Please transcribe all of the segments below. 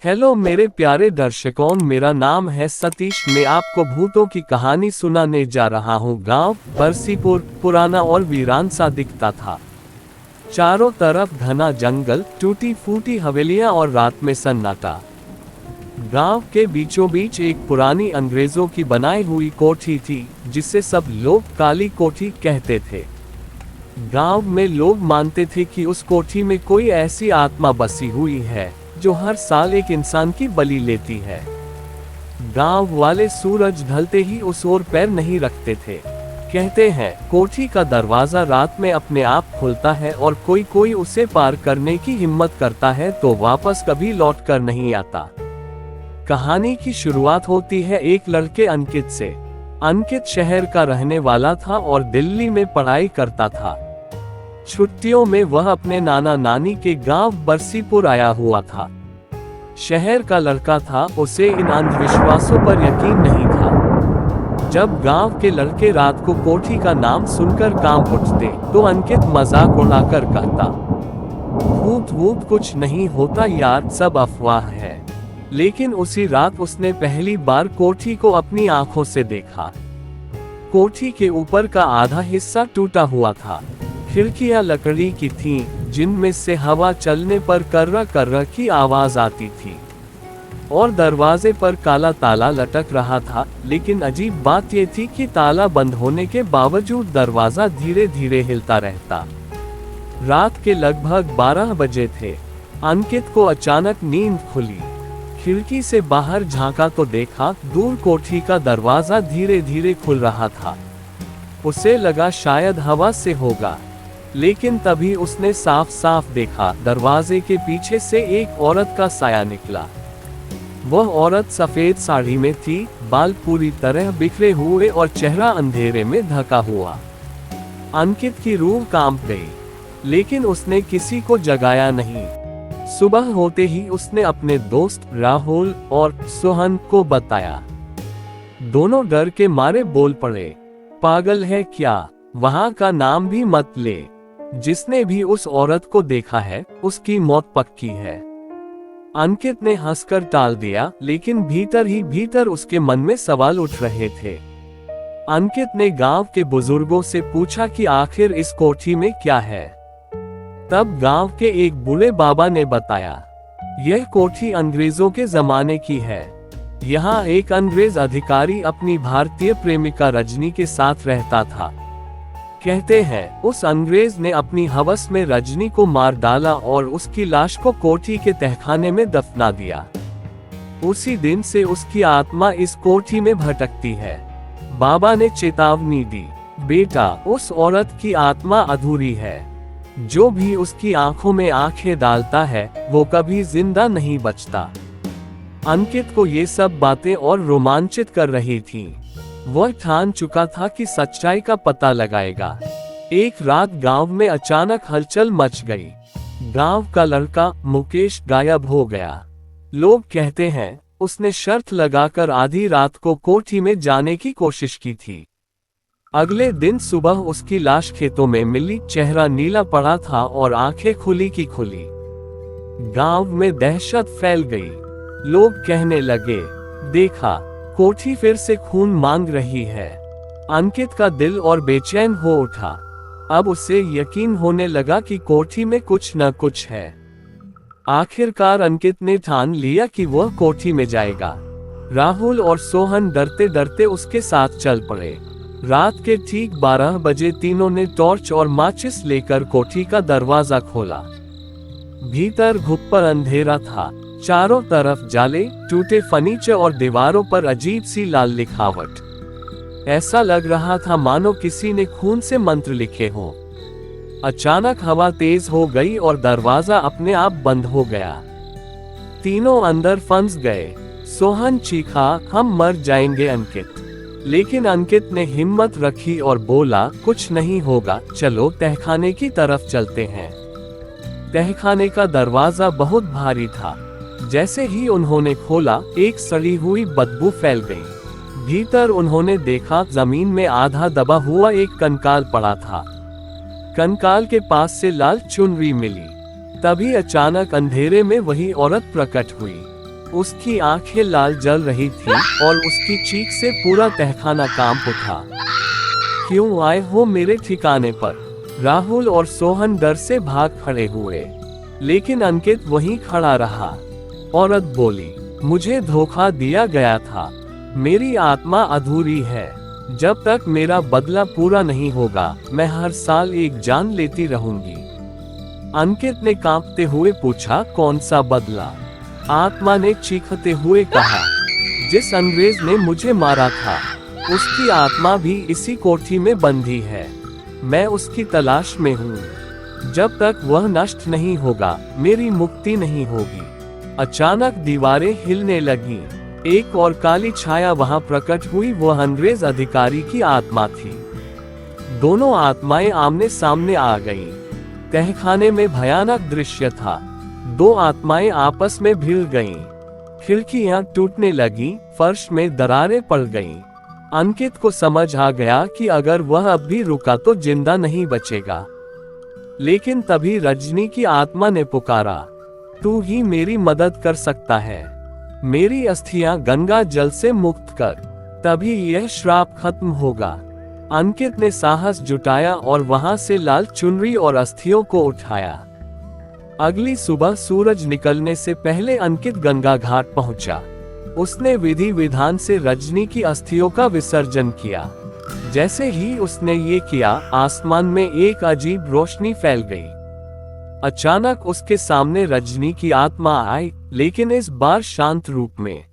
Hello मेरे प्यारे दर्शकों, मेरा नाम है सतीश। मैं आपको भूतों की कहानी सुनाने जा रहा हूँ। गांव बरसीपुर पुराना और वीरान सा दिखता था। चारों तरफ घना जंगल, टूटी फूटी हवेलियां और रात में सन्नाटा। गांव के बीचों बीच एक पुरानी अंग्रेजों की बनाई हुई कोठी थी, जिसे सब लोग काली कोठी कहते थे। गांव में लोग मानते थे कि उस कोठी में कोई ऐसी आत्मा बसी हुई है जो हर साल एक इंसान की बलि लेती है। गांव वाले सूरज ढलते ही उस ओर पैर नहीं रखते थे। कहते हैं कोठी का दरवाजा रात में अपने आप खुलता है और कोई उसे पार करने की हिम्मत करता है तो वापस कभी लौट कर नहीं आता। कहानी की शुरुआत होती है एक लड़के अंकित से। अंकित शहर का रहने वाला था और दिल्ली में पढ़ाई करता था। छुट्टियों में वह अपने नाना नानी के गांव बरसीपुर आया हुआ था। शहर का लड़का था, उसे इन अंधविश्वासों पर यकीन नहीं था। जब गांव के लड़के रात को कोठी का नाम सुनकर कांप उठते तो अंकित मजाक उड़ाकर कहता, भूत वूत कुछ नहीं होता यार, सब अफवाह है। लेकिन उसी रात उसने पहली बार कोठी को अपनी आंखों से देखा। कोठी के ऊपर का आधा हिस्सा टूटा हुआ था। खिड़कियां लकड़ी की थीं, जिनमें से हवा चलने पर कर्रा कर्रा की आवाज आती थी, और दरवाजे पर काला ताला लटक रहा था। लेकिन अजीब बात यह थी कि ताला बंद होने के बावजूद दरवाजा धीरे धीरे हिलता रहता। रात के लगभग 12 बजे थे। अंकित को अचानक नींद खुली। खिड़की से बाहर झांका तो देखा दूर कोठी का दरवाजा धीरे धीरे खुल रहा था। उसे लगा शायद हवा से होगा, लेकिन तभी उसने साफ साफ देखा दरवाजे के पीछे से एक औरत का साया निकला। वह औरत सफेद साड़ी में थी, बाल पूरी तरह बिखरे हुए और चेहरा अंधेरे में ढका हुआ। अंकित की रूह कांप गई, लेकिन उसने किसी को जगाया नहीं। सुबह होते ही उसने अपने दोस्त राहुल और सोहन को बताया। दोनों डर के मारे बोल पड़े, पागल है क्या, वहां का नाम भी मत ले। जिसने भी उस औरत को देखा है उसकी मौत पक्की है। अंकित ने हंसकर टाल दिया, लेकिन भीतर ही भीतर उसके मन में सवाल उठ रहे थे। अंकित ने गांव के बुजुर्गों से पूछा कि आखिर इस कोठी में क्या है। तब गांव के एक बूढ़े बाबा ने बताया, यह कोठी अंग्रेजों के जमाने की है। यहाँ एक अंग्रेज अधिकारी अपनी भारतीय प्रेमिका रजनी के साथ रहता था। कहते हैं उस अंग्रेज ने अपनी हवस में रजनी को मार डाला और उसकी लाश को कोठी के तहखाने में दफना दिया। उसी दिन से उसकी आत्मा इस कोठी में भटकती है। बाबा ने चेतावनी दी, बेटा उस औरत की आत्मा अधूरी है। जो भी उसकी आंखों में आंखें डालता है वो कभी जिंदा नहीं बचता। अंकित को ये सब बातें और रोमांचित कर रही थीं। वह ठान चुका था कि सच्चाई का पता लगाएगा। एक रात गांव में अचानक हलचल मच गई। गांव का लड़का मुकेश गायब हो गया। लोग कहते हैं उसने शर्त लगाकर आधी रात को कोठी में जाने की कोशिश की थी। अगले दिन सुबह उसकी लाश खेतों में मिली। चेहरा नीला पड़ा था और आंखें खुली की खुली। गांव में दहशत फैल गई। लोग कहने लगे, देखा कोठी फिर से खून मांग रही है। अंकित का दिल और बेचैन हो उठा। अब उसे यकीन होने लगा कि कोठी में कुछ न कुछ है। आखिरकार अंकित ने ठान लिया कि वह कोठी में जाएगा। राहुल और सोहन डरते डरते उसके साथ चल पड़े। रात के ठीक 12 बजे तीनों ने टॉर्च और माचिस लेकर कोठी का दरवाजा खोला। भीतर घुप्पर अंधेरा था। चारों तरफ जाले, टूटे फर्नीचर और दीवारों पर अजीब सी लाल लिखावट। ऐसा लग रहा था मानो किसी ने खून से मंत्र लिखे हों। अचानक हवा तेज हो गई और दरवाजा अपने आप बंद हो गया। तीनों अंदर फंस गए। सोहन चीखा, हम मर जाएंगे अंकित। लेकिन अंकित ने हिम्मत रखी और बोला, कुछ नहीं होगा, चलो तहखाने की तरफ चलते हैं। तहखाने का दरवाजा बहुत भारी था। जैसे ही उन्होंने खोला एक सड़ी हुई बदबू फैल गई। भीतर उन्होंने देखा जमीन में आधा दबा हुआ एक कंकाल पड़ा था। कंकाल के पास से लाल चुनरी मिली। तभी अचानक अंधेरे में वही औरत प्रकट हुई। उसकी आंखें लाल जल रही थी और उसकी चीख से पूरा तहखाना कांप उठा। क्यों आए हो मेरे ठिकाने पर? राहुल और सोहन डर से भाग खड़े हुए, लेकिन अंकित वहीं खड़ा रहा। औरत बोली, मुझे धोखा दिया गया था। मेरी आत्मा अधूरी है। जब तक मेरा बदला पूरा नहीं होगा, मैं हर साल एक जान लेती रहूंगी। अंकित ने कांपते हुए पूछा, कौन सा बदला? आत्मा ने चीखते हुए कहा, जिस अंग्रेज ने मुझे मारा था, उसकी आत्मा भी इसी कोठी में बंधी है। मैं उसकी तलाश में हूँ। जब तक वह नष्ट नहीं होगा, मेरी मुक्ति नहीं होगी। अचानक दीवारें हिलने लगीं। एक और काली छाया वहां प्रकट हुई। वह अंग्रेज अधिकारी की आत्मा थी। दोनों आत्माएं आमने सामने आ गईं। तहखाने में भयानक दृश्य था। दो आत्माएं आपस में भिड़ गईं। खिड़कियां टूटने लगीं, फर्श में दरारें पड़ गईं। अंकित को समझ आ गया कि अगर वह अब भी रुका तो जिंदा नहीं बचेगा। लेकिन तभी रजनी की आत्मा ने पुकारा, तू ही मेरी मदद कर सकता है। मेरी अस्थियां गंगा जल से मुक्त कर, तभी यह श्राप खत्म होगा। अंकित ने साहस जुटाया और वहां से लाल चुनरी और अस्थियों को उठाया। अगली सुबह सूरज निकलने से पहले अंकित गंगा घाट पहुंचा। उसने विधि विधान से रजनी की अस्थियों का विसर्जन किया। जैसे ही उसने ये किया, आसमान में एक अजीब रोशनी फैल गई। अचानक उसके सामने रजनी की आत्मा आई, लेकिन इस बार शांत रूप में।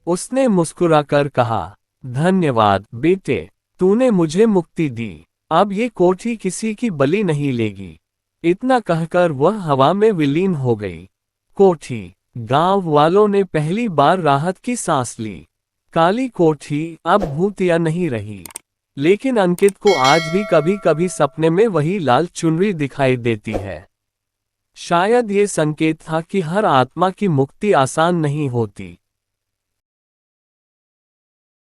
उसने मुस्कुराकर कहा, धन्यवाद बेटे, तूने मुझे मुक्ति दी। अब ये कोठी किसी की बलि नहीं लेगी। इतना कहकर वह हवा में विलीन हो गई। कोठी। गांव वालों ने पहली बार राहत की सांस ली। काली कोठी अब भूतिया नहीं रही, लेकिन अंकित को आज भी कभी कभी सपने में वही लाल चुनरी दिखाई देती है। शायद ये संकेत था कि हर आत्मा की मुक्ति आसान नहीं होती।